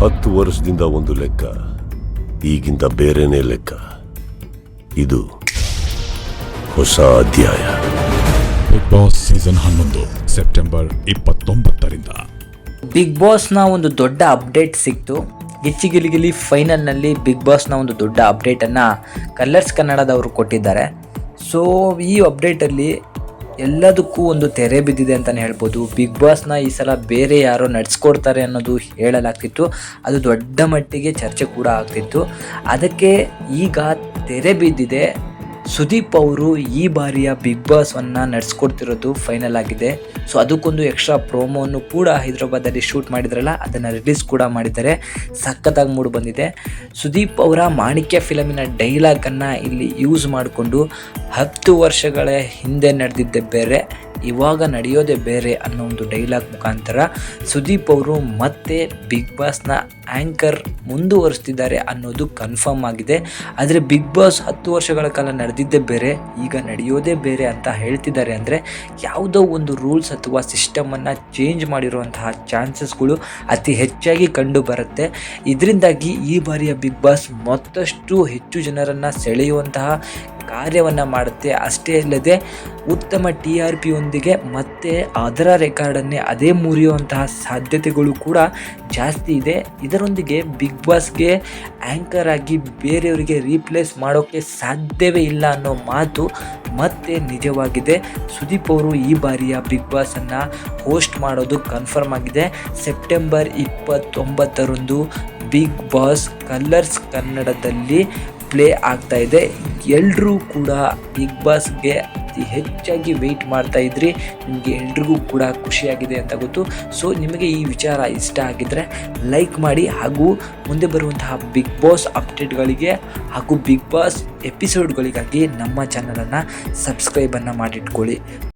10 ವರ್ಷದಿಂದ ಒಂದು ಲೆಕ್ಕ, ಈಗಿಂತ ಬೇರೆನೇ ಲೆಕ್ಕ. ಇದು ಹೊಸ ಅಧ್ಯಾಯ. ಬಿಗ್ ಬಾಸ್ ಸೀಸನ್ 11 ಸೆಪ್ಟೆಂಬರ್ 29ರಿಂದ. ಬಿಗ್ ಬಾಸ್ನ ಒಂದು ದೊಡ್ಡ ಅಪ್ಡೇಟ್ ಸಿಕ್ತು. ಗಿಚ್ಚಿಗಿಲಿಗಿಲಿ ಫೈನಲ್ನಲ್ಲಿ ಬಿಗ್ ಬಾಸ್ನ ಒಂದು ದೊಡ್ಡ ಅಪ್ಡೇಟನ್ನು ಕಲರ್ಸ್ ಕನ್ನಡದವರು ಕೊಟ್ಟಿದ್ದಾರೆ. ಸೊ ಈ ಅಪ್ಡೇಟಲ್ಲಿ ಎಲ್ಲದಕ್ಕೂ ಒಂದು ತೆರೆ ಬಿದ್ದಿದೆ ಅಂತಲೇ ಹೇಳ್ಬೋದು. ಬಿಗ್ ಬಾಸ್ನ ಈ ಸಲ ಬೇರೆ ಯಾರೋ ನಡೆಸ್ಕೊಡ್ತಾರೆ ಅನ್ನೋದು ಹೇಳಲಾಗ್ತಿತ್ತು. ಅದು ದೊಡ್ಡ ಮಟ್ಟಿಗೆ ಚರ್ಚೆ ಕೂಡ ಆಗ್ತಿತ್ತು. ಅದಕ್ಕೆ ಈಗ ತೆರೆ ಬಿದ್ದಿದೆ. ಸುದೀಪ್ ಅವರು ಈ ಬಾರಿಯ ಬಿಗ್ ಬಾಸ್ವನ್ನು ನಡೆಸ್ಕೊಡ್ತಿರೋದು ಫೈನಲ್ ಆಗಿದೆ. ಸೊ ಅದಕ್ಕೊಂದು ಎಕ್ಸ್ಟ್ರಾ ಪ್ರೋಮೋವನ್ನು ಕೂಡ ಹೈದರಾಬಾದಲ್ಲಿ ಶೂಟ್ ಮಾಡಿದ್ರಲ್ಲ, ಅದನ್ನು ರಿಲೀಸ್ ಕೂಡ ಮಾಡಿದ್ದಾರೆ. ಸಖತ್ತಾಗಿ ಮೂಡಿ ಬಂದಿದೆ. ಸುದೀಪ್ ಅವರ ಮಾಣಿಕ್ಯ ಫಿಲಮಿನ ಡೈಲಾಗನ್ನು ಇಲ್ಲಿ ಯೂಸ್ ಮಾಡಿಕೊಂಡು 10 ವರ್ಷಗಳ ಹಿಂದೆ ನಡೆದಿದ್ದೆ ಬೇರೆ, ಇವಾಗ ನಡೆಯೋದೇ ಬೇರೆ ಅನ್ನೋ ಒಂದು ಡೈಲಾಗ್ ಮುಖಾಂತರ ಸುದೀಪ್ ಅವರು ಮತ್ತೆ ಬಿಗ್ ಬಾಸ್ನ ಆ್ಯಂಕರ್ ಮುಂದುವರಿಸ್ತಿದ್ದಾರೆ ಅನ್ನೋದು ಕನ್ಫರ್ಮ್ ಆಗಿದೆ. ಆದರೆ ಬಿಗ್ ಬಾಸ್ 10 ವರ್ಷಗಳ ಕಾಲ ನಡೆದಿದ್ದೇ ಬೇರೆ, ಈಗ ನಡೆಯೋದೇ ಬೇರೆ ಅಂತ ಹೇಳ್ತಿದ್ದಾರೆ. ಅಂದರೆ ಯಾವುದೋ ಒಂದು ರೂಲ್ಸ್ ಅಥವಾ ಸಿಸ್ಟಮನ್ನು ಚೇಂಜ್ ಮಾಡಿರುವಂತಹ ಚಾನ್ಸಸ್ಗಳು ಅತಿ ಹೆಚ್ಚಾಗಿ ಕಂಡು ಬರುತ್ತೆ. ಇದರಿಂದಾಗಿ ಈ ಬಾರಿಯ ಬಿಗ್ ಬಾಸ್ ಮತ್ತಷ್ಟು ಹೆಚ್ಚು ಜನರನ್ನು ಸೆಳೆಯುವಂತಹ ಕಾರ್ಯವನ್ನು ಮಾಡುತ್ತೆ. ಅಷ್ಟೇ ಅಲ್ಲದೆ ಉತ್ತಮ TRP ಯೊಂದಿಗೆ ಮತ್ತೆ ಅದರ ರೆಕಾರ್ಡನ್ನೇ ಅದೇ ಮುರಿಯುವಂತಹ ಸಾಧ್ಯತೆಗಳು ಕೂಡ ಜಾಸ್ತಿ ಇದೆ. ಇದರೊಂದಿಗೆ ಬಿಗ್ ಬಾಸ್ಗೆ ಆ್ಯಂಕರ್ ಆಗಿ ಬೇರೆಯವರಿಗೆ ರೀಪ್ಲೇಸ್ ಮಾಡೋಕ್ಕೆ ಸಾಧ್ಯವೇ ಇಲ್ಲ ಅನ್ನೋ ಮಾತು ಮತ್ತೆ ನಿಜವಾಗಿದೆ. ಸುದೀಪ್ ಅವರು ಈ ಬಾರಿಯ ಬಿಗ್ ಬಾಸನ್ನು ಹೋಸ್ಟ್ ಮಾಡೋದು ಕನ್ಫರ್ಮ್ ಆಗಿದೆ. ಸೆಪ್ಟೆಂಬರ್ 29ರಂದು ಬಿಗ್ ಬಾಸ್ ಕಲರ್ಸ್ ಕನ್ನಡದಲ್ಲಿ ಪ್ಲೇ ಆಗ್ತಾ ಇದೆ. ಎಲ್ಲರೂ ಕೂಡ ಬಿಗ್ ಬಾಸ್ಗೆ ಅತಿ ಹೆಚ್ಚಾಗಿ ವೆಯ್ಟ್ ಮಾಡ್ತಾ ಇದ್ರಿ. ನಿಮಗೆ ಎಲ್ರಿಗೂ ಕೂಡ ಖುಷಿಯಾಗಿದೆ ಅಂತ ಗೊತ್ತು. ಸೊ ನಿಮಗೆ ಈ ವಿಚಾರ ಇಷ್ಟ ಆಗಿದ್ದರೆ ಲೈಕ್ ಮಾಡಿ, ಹಾಗೂ ಮುಂದೆ ಬರುವಂತಹ ಬಿಗ್ ಬಾಸ್ ಅಪ್ಡೇಟ್ಗಳಿಗೆ ಹಾಗೂ ಬಿಗ್ ಬಾಸ್ ಎಪಿಸೋಡ್ಗಳಿಗಾಗಿ ನಮ್ಮ ಚಾನಲನ್ನು ಸಬ್ಸ್ಕ್ರೈಬನ್ನು ಮಾಡಿಟ್ಕೊಳ್ಳಿ.